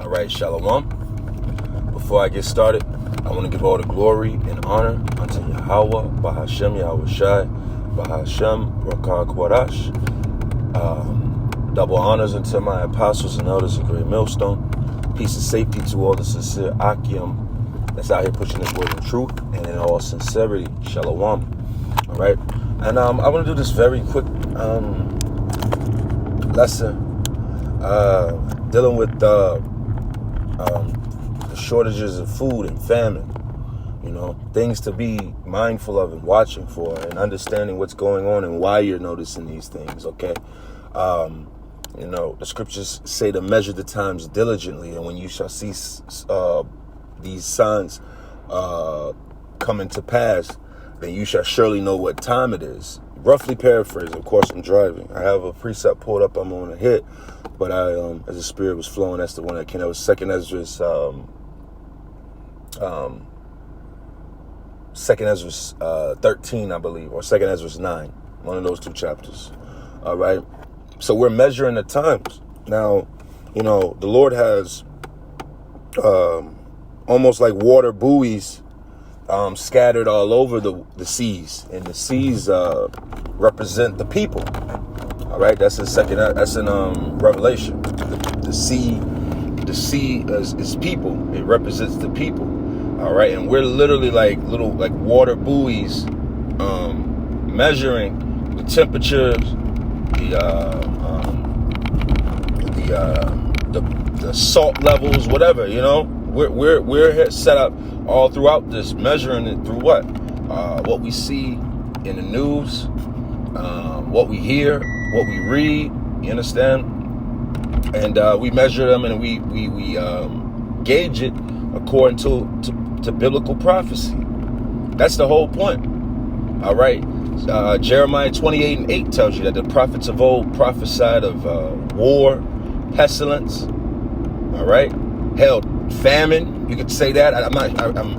All right, Shalom. Before I get started, I want to give all the glory and honor unto Yahweh, Bahashem Yahweh Shai, Bahashem Rakah Kwadash. Double honors unto my apostles and elders of Great Millstone. Peace and safety to all the sincere Akim that's out here pushing this word of truth and in all sincerity. Shalom. All right. And I want to do this very quick lesson dealing with the shortages of food and famine. You know, things to be mindful of and watching for and understanding what's going on and why you're noticing these things, okay? You know, the scriptures say to measure the times diligently, and when you shall see these signs coming to pass, then you shall surely know what time it is. Roughly paraphrase, of course, I'm driving. I have a precept pulled up I'm on a hit, but as the spirit was flowing, that's the one that came. That was 2nd Ezra's 13, I believe, or 2nd Ezra's 9, one of those two chapters. All right. So we're measuring the times. Now, you know, the Lord has almost like water buoys scattered all over the seas, and the seas represent the people. All right, that's in Revelation. The sea is people. It represents the people. All right, and we're literally like little water buoys, measuring the temperatures, the salt levels, whatever. You know, we're set up all throughout this, measuring it through what we see in the news, what we hear, what we read. You understand? And we measure them, and we gauge it according to biblical prophecy. That's the whole point. All right. Jeremiah 28:8 tells you that the prophets of old prophesied of war, pestilence. All right. Hell, famine. You could say that. I'm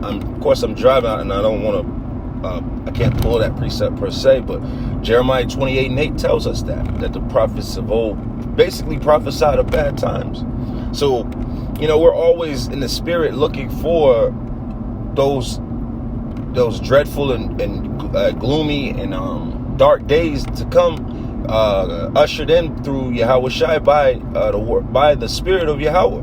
of course I'm driving and I don't want to. I can't pull that precept per se, but Jeremiah 28:8 tells us that the prophets of old basically prophesied of bad times. So, you know, we're always in the spirit looking for those dreadful and gloomy and dark days to come, ushered in through Yahweh Shai by the Spirit of Yahweh.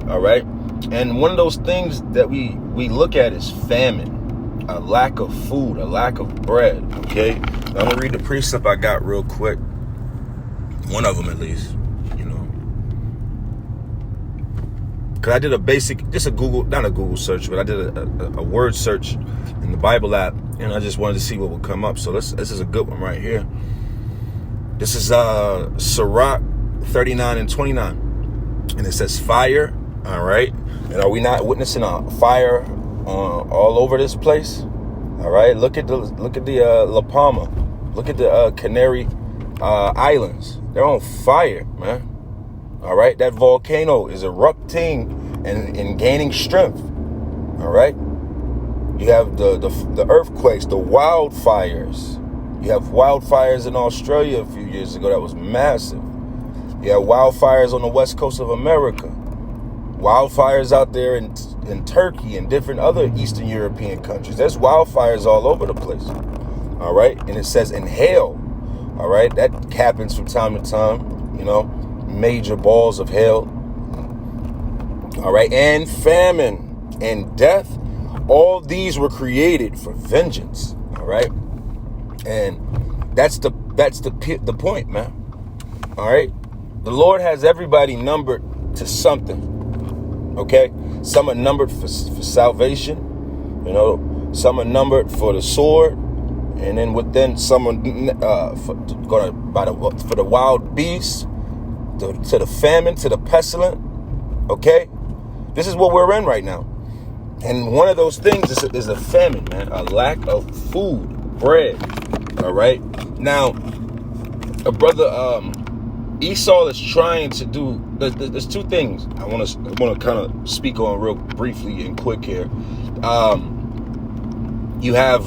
All right, and one of those things that we look at is famine, a lack of food, a lack of bread. Okay, I'm gonna read the precept I got real quick. One of them at least. Because I did not a Google search, but I did a word search in the Bible app, and I just wanted to see what would come up. So this is a good one right here. This is Sirach 39:29, and it says fire. All right, and are we not witnessing a fire all over this place? All right, look at the La Palma, look at the Canary Islands. They're on fire, man. All right, that volcano is erupting and gaining strength. All right, you have the earthquakes, the wildfires. You have wildfires in Australia a few years ago that was massive. You have wildfires on the west coast of America. Wildfires out there in Turkey and different other Eastern European countries. There's wildfires all over the place. All right, and it says inhale. All right, that happens from time to time. You know. Major balls of hail. All right, and famine and death, all these were created for vengeance. All right, and that's the point, man. All right, the Lord has everybody numbered to something. Okay, some are numbered for salvation. You know, some are numbered for the sword, and then within some are for the wild beasts. To the famine, to the pestilent. Okay, this is what we're in right now, and one of those things is a famine, man, a lack of food, bread. All right, now a brother Esau is trying to do. There's two things I want to kind of speak on real briefly and quick here. You have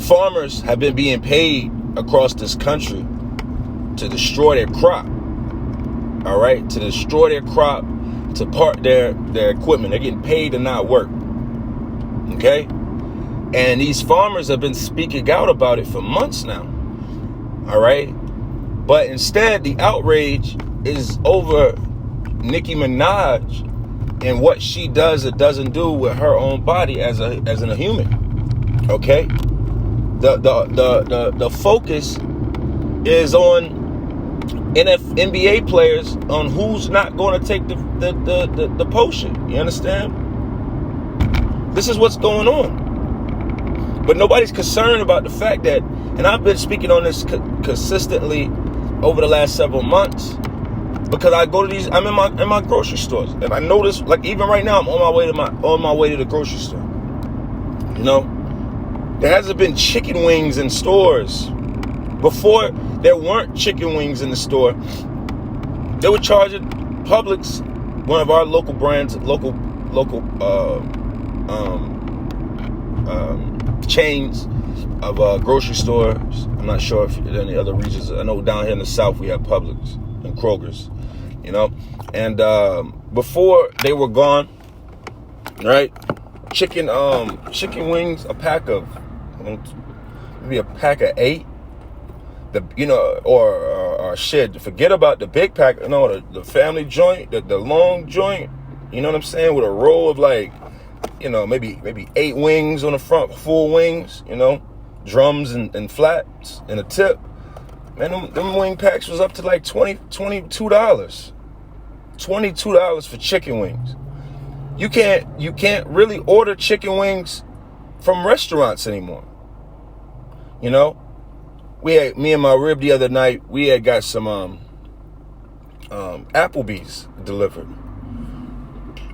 farmers have been being paid across this country to destroy their crop. all right, to destroy their crop, to part their equipment. They're getting paid to not work, okay? And these farmers have been speaking out about it for months now, all right? But instead, the outrage is over Nicki Minaj and what she does or doesn't do with her own body as a human, okay? The focus is on NBA players, on who's not going to take the potion. You understand? This is what's going on. But nobody's concerned about the fact that, and I've been speaking on this consistently over the last several months, because I go to these, I'm in my grocery stores, and I notice, like even right now, I'm on my way to the grocery store. You know, there hasn't been chicken wings in stores. Before, there weren't chicken wings in the store. They were charging Publix, one of our local brands, local chains of grocery stores. I'm not sure if there are any other regions. I know down here in the South we have Publix and Kroger's, you know. And before they were gone, right? Chicken wings, a pack of maybe a pack of 8. Or shit. Forget about the big pack. No, the family joint, the long joint. You know what I'm saying? With a row of like, maybe 8 wings on the front, full wings. You know, drums and flats and a tip. Man, them wing packs was up to like $22. $22 for chicken wings. You can't really order chicken wings from restaurants anymore. You know. Me and my rib the other night, we had got some Applebee's delivered.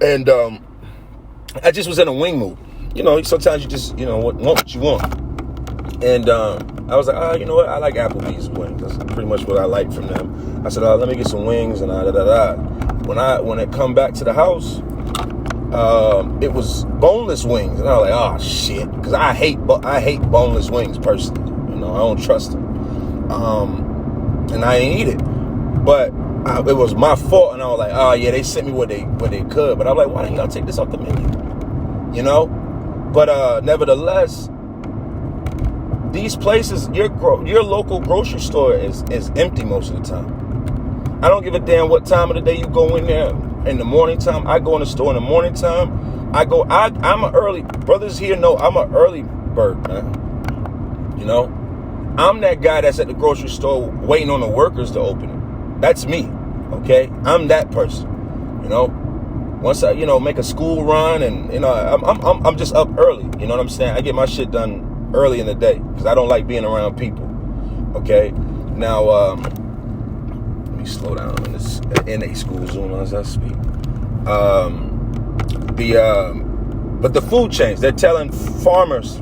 And I just was in a wing mood. You know, sometimes you just, want what you want. And I was like, you know what? I like Applebee's wings. That's pretty much what I like from them. I said, let me get some wings and When I come back to the house, it was boneless wings. And I was like, oh, shit. Because I hate boneless wings personally. I don't trust them. And I ain't eat it. But it was my fault. And I was like, oh, yeah, they sent me what they could. But I'm like, why didn't y'all take this off the menu? You know? But nevertheless, these places, your local grocery store is empty most of the time. I don't give a damn what time of the day you go in there. In the morning time, I go in the store in the morning time. I'm an early, brothers here know I'm an early bird, man. You know? I'm that guy that's at the grocery store waiting on the workers to open it. That's me, okay? I'm that person, you know? Once I, make a school run and, I'm just up early, you know what I'm saying? I get my shit done early in the day because I don't like being around people, okay? Now, let me slow down in this NA school zone as I speak. But the food chains, they're telling farmers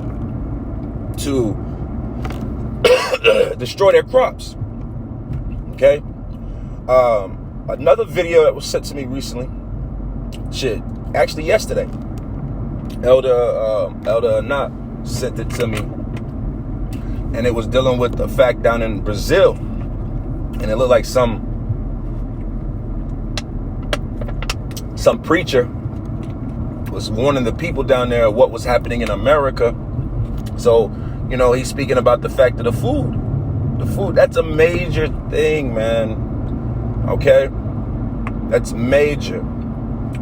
to destroy their crops. Okay. Another video that was sent to me recently, actually yesterday, Elder Anat sent it to me, and it was dealing with the fact down in Brazil, and it looked like some preacher was warning the people down there what was happening in America. So, he's speaking about the fact of the food. The food, that's a major thing, man. Okay? That's major.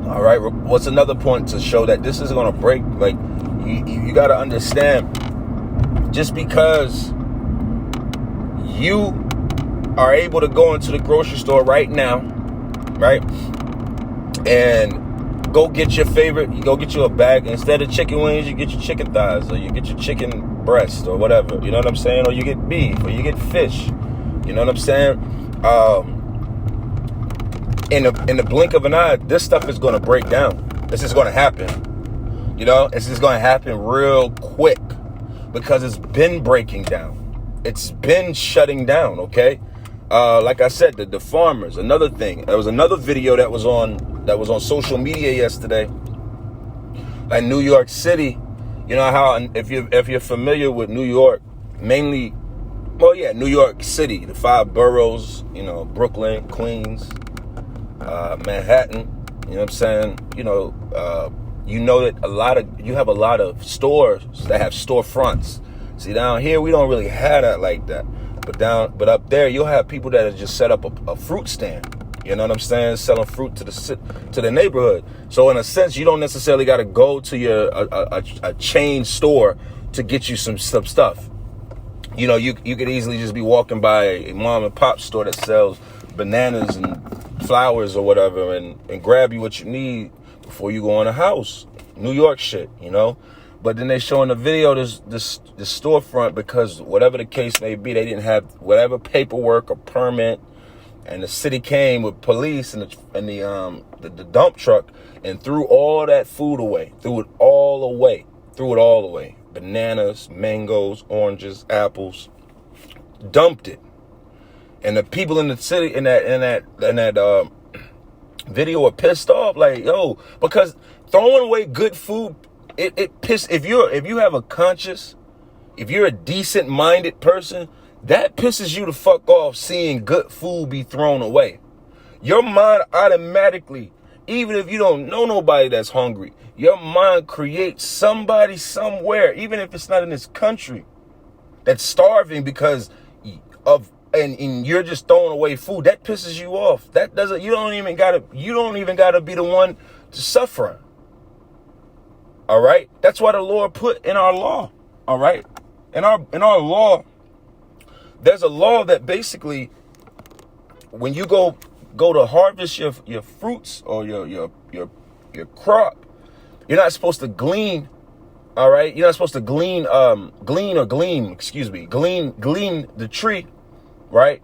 All right? What's another point to show that this is going to break? Like, you got to understand, just because you are able to go into the grocery store right now, right? And go get your favorite, you go get you a bag. Instead of chicken wings, you get your chicken thighs, or you get your chicken breast, or whatever. You know what I'm saying? Or you get beef, or you get fish. You know what I'm saying? In the blink of an eye, this stuff is going to break down. This is going to happen. This is going to happen real quick because it's been breaking down. It's been shutting down. Okay. Like I said, the farmers. Another thing. There was another video that was on social media yesterday. Like New York City. You know how if you're familiar with New York, mainly, New York City, the 5 boroughs, Brooklyn, Queens, Manhattan. You know what I'm saying? You know that you have a lot of stores that have storefronts. See, down here we don't really have that like that. But up there you'll have people that have just set up a fruit stand. You know what I'm saying? Selling fruit to the neighborhood. So in a sense, you don't necessarily got to go to a chain store to get you some stuff. You know, you could easily just be walking by a mom and pop store that sells bananas and flowers or whatever, and grab you what you need before you go in a house. New York shit, you know. But then they show in the video this storefront, because whatever the case may be, they didn't have whatever paperwork or permit. And the city came with police and the dump truck and threw all that food away. Threw it all away. Bananas, mangoes, oranges, apples. Dumped it. And the people in the city in that video are pissed off, like, yo, because throwing away good food, it piss. If you have a conscious, if you're a decent minded person, that pisses you the fuck off seeing good food be thrown away. Your mind automatically, even if you don't know nobody that's hungry, your mind creates somebody somewhere, even if it's not in this country, that's starving because of, and you're just throwing away food. That pisses you off. You don't even gotta be the one to suffer. All right? That's why the Lord put in our law. All right? In our law, there's a law that basically, when you go to harvest your fruits or your crop, you're not supposed to glean. All right, you're not supposed to glean the tree, right?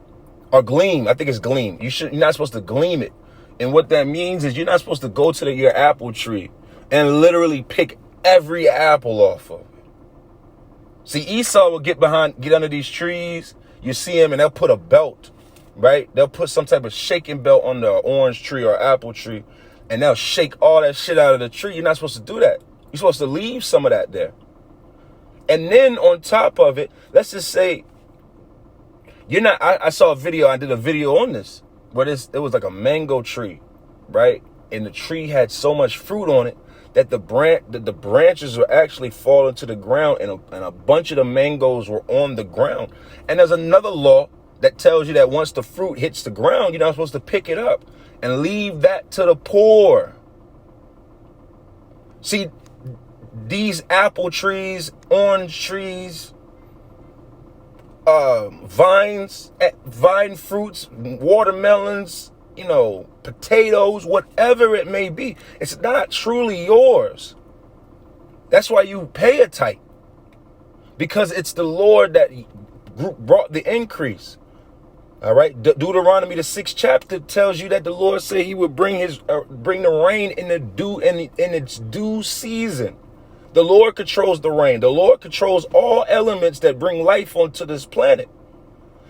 Or gleam. I think it's gleam. You're not supposed to gleam it. And what that means is you're not supposed to go to your apple tree and literally pick every apple off of it. See, Esau will get under these trees. You see him and they'll put a belt, right? They'll put some type of shaking belt on the orange tree or apple tree, and they'll shake all that shit out of the tree. You're not supposed to do that. You're supposed to leave some of that there. And then on top of it, let's just say I saw a video. I did a video on this where it was like a mango tree, right? And the tree had so much fruit on it that the branches were actually falling to the ground, and a bunch of the mangoes were on the ground. And there's another law that tells you that once the fruit hits the ground, you're not supposed to pick it up and leave that to the poor. See, these apple trees, orange trees, vine fruits, watermelons, potatoes, whatever it may be, it's not truly yours. That's why you pay a tithe, because it's the Lord that brought the increase. All right, Deuteronomy the 6th chapter tells you that the Lord said He would bring the rain in its due season. The Lord controls the rain. The Lord controls all elements that bring life onto this planet.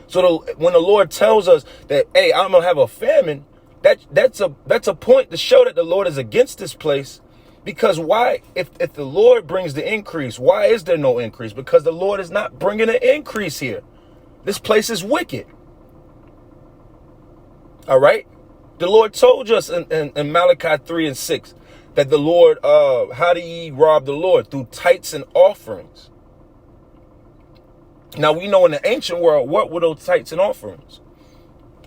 So when the Lord tells us that, hey, I'm gonna have a famine, that's a point to show that the Lord is against this place. Because why? If the Lord brings the increase, why is there no increase? Because the Lord is not bringing an increase here. This place is wicked. All right. The Lord told us in Malachi 3:6 that the Lord, how do ye rob the Lord? Through tithes and offerings. Now, we know in the ancient world, what were those tithes and offerings?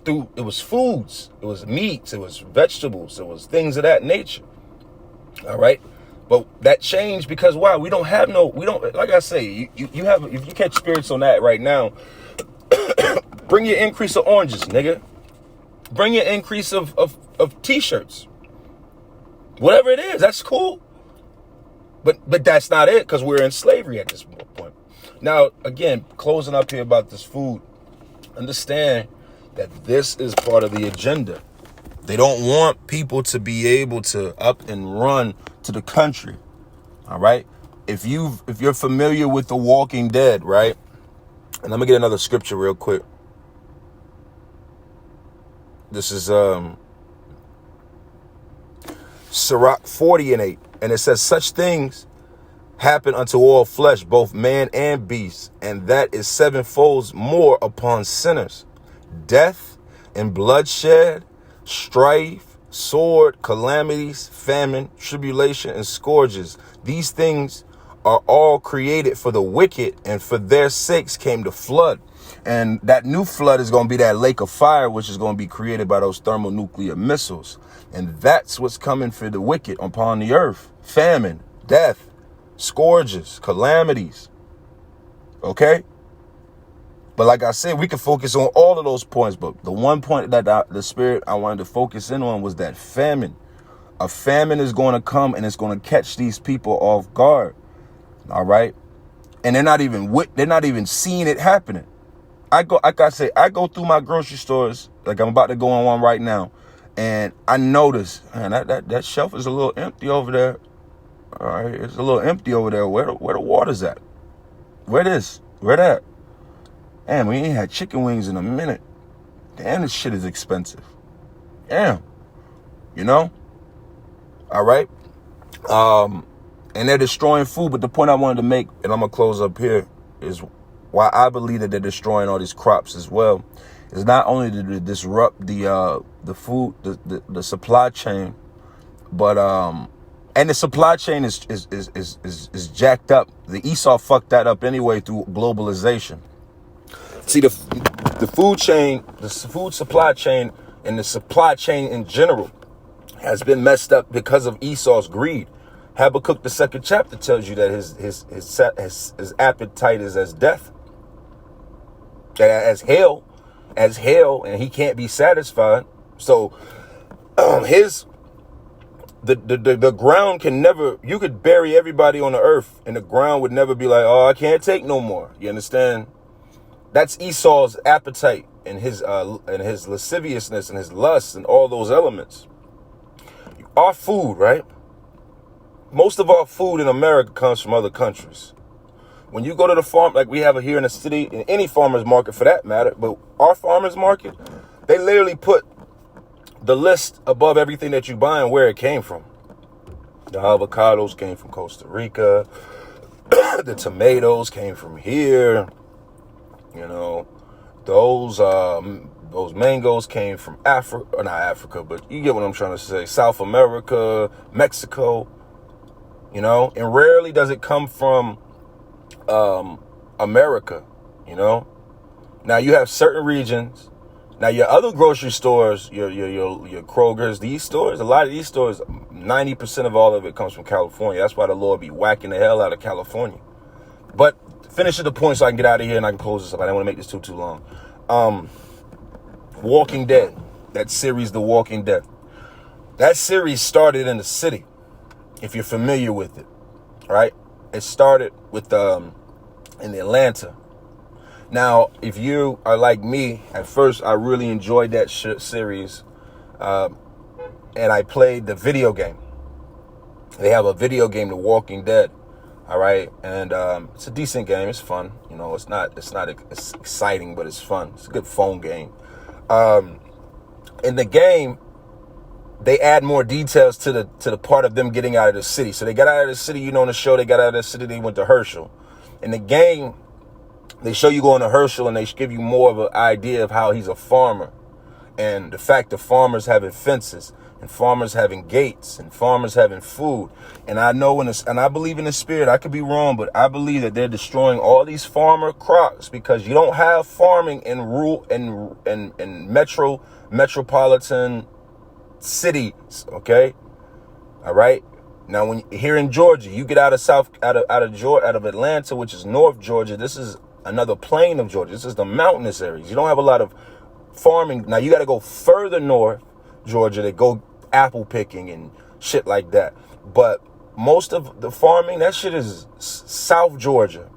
It was foods, it was meats, it was vegetables, it was things of that nature. All right. But that changed because why? We don't, like I say, if you catch spirits on that right now, bring your increase of oranges, nigga. Bring your increase of t-shirts. Whatever it is, that's cool. But that's not it, because we're in slavery at this point. Now, again, closing up here about this food, understand that this is part of the agenda. They don't want people to be able to up and run to the country. All right. If you're familiar with The Walking Dead, right? And let me get another scripture real quick. This is Sirach 40:8. And it says, such things happen unto all flesh, both man and beast, and that is sevenfold more upon sinners. Death and bloodshed, strife, sword, calamities, famine, tribulation, and scourges. These things are all created for the wicked, and for their sakes came the flood. And that new flood is going to be that lake of fire, which is going to be created by those thermonuclear missiles. And that's what's coming for the wicked upon the earth. Famine, death, scourges, calamities. Okay? But like I said, we can focus on all of those points. But the one point that the Spirit I wanted to focus in on was that famine. A famine is going to come, and it's going to catch these people off guard. All right? And they're not even seeing it happening. I go through my grocery stores, like I'm about to go on one right now, and I notice, man, that shelf is a little empty over there. All right, it's a little empty over there. Where the water's at? Where that? Damn, we ain't had chicken wings in a minute. Damn, this shit is expensive. Damn, you know? All right. And they're destroying food. But the point I wanted to make, and I'm gonna close up here, is why I believe that they're destroying all these crops as well, is not only to disrupt the food, the supply chain, but and the supply chain is jacked up. The Esau fucked that up anyway through globalization. See, the food chain, the food supply chain, and the supply chain in general has been messed up because of Esau's greed. Habakkuk, the 2nd chapter, tells you that his appetite is as death, as hell, and he can't be satisfied. So, the ground can never. You could bury everybody on the earth, and the ground would never be like, oh, I can't take no more. You understand? That's Esau's appetite and his lasciviousness and his lust and all those elements. Our food, right? Most of our food in America comes from other countries. When you go to the farm, like we have it here in the city, in any farmer's market for that matter, but our farmer's market, they literally put the list above everything that you buy and where it came from. The avocados came from Costa Rica. The tomatoes came from here. You know, those mangoes came from Africa, or not Africa, but you get what I'm trying to say. South America, Mexico, you know, and rarely does it come from America, you know. Now you have certain regions. Now your other grocery stores, your Kroger's, these stores, a lot of these stores, 90% of all of it comes from California. That's why the Lord be whacking the hell out of California. But finish the point so I can get out of here and I can close this up. I don't want to make this too long. Walking Dead, that series, The Walking Dead. That series started in the city, if you're familiar with it, right? It started with in Atlanta. Now, if you are like me, at first I really enjoyed that series, and I played the video game. They have a video game, The Walking Dead. All right, and it's a decent game. It's fun. You know, it's not it's exciting, but it's fun. It's a good phone game. In the game, they add more details to the part of them getting out of the city. So they got out of the city. You know, in the show, they got out of the city. They went to Herschel. In the game, they show you going to Herschel, and they give you more of an idea of how he's a farmer, and the fact that farmers having fences, and farmers having gates, and farmers having food. And I know and I believe in the spirit. I could be wrong, but I believe that they're destroying all these farmer crops because you don't have farming in rural and metropolitan cities. Okay, all right. Now, when here in Georgia, you get out of Atlanta, which is North Georgia. This is another plain of Georgia. This is the mountainous areas. You don't have a lot of farming. Now you got to go further north Georgia to go apple picking and shit like that. But most of the farming, that shit is South Georgia.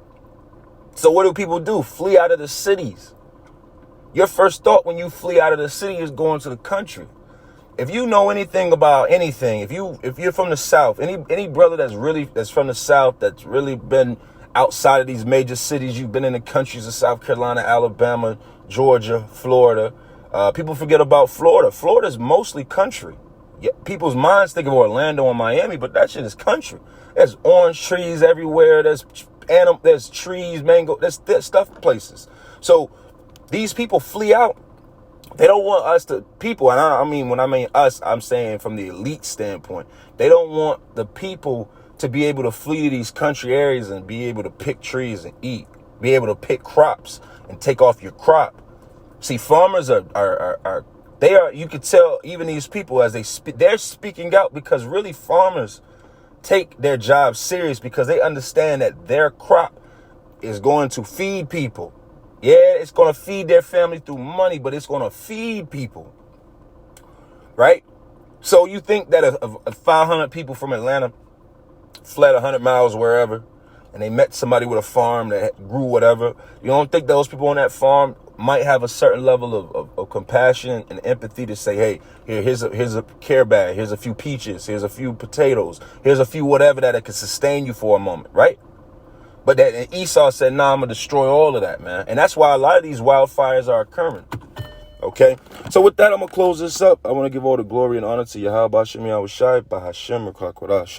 So what do people do? Flee out of the cities. Your first thought when you flee out of the city is going to the country. If you know anything about anything, if you're from the South, any brother that's from the South, that's really been outside of these major cities, you've been in the countries of South Carolina, Alabama, Georgia, Florida. People forget about Florida. Florida's mostly country. Yeah, people's minds think of Orlando and Miami, but that shit is country. There's orange trees everywhere. There's trees, mango. There's stuff places. So these people flee out They don't want us to, people, and I mean, when I mean us, I'm saying from the elite standpoint. They don't want the people to be able to flee to these country areas and be able to pick trees and eat, be able to pick crops and take off your crop. See, farmers they are, you could tell even these people as they're speaking out, because really farmers take their job serious because they understand that their crop is going to feed people. Yeah, it's going to feed their family through money, but it's going to feed people, right? So you think that if 500 people from Atlanta fled 100 miles wherever, and they met somebody with a farm that grew whatever, you don't think those people on that farm might have a certain level of compassion and empathy to say, hey, here's a care bag, here's a few peaches, here's a few potatoes, here's a few whatever that can sustain you for a moment, right? But that Esau said, nah, I'm going to destroy all of that, man. And that's why a lot of these wildfires are occurring. Okay? So with that, I'm going to close this up. I want to give all the glory and honor to Yahweh Bashim Yahushai, Bahashim Rakakwadash.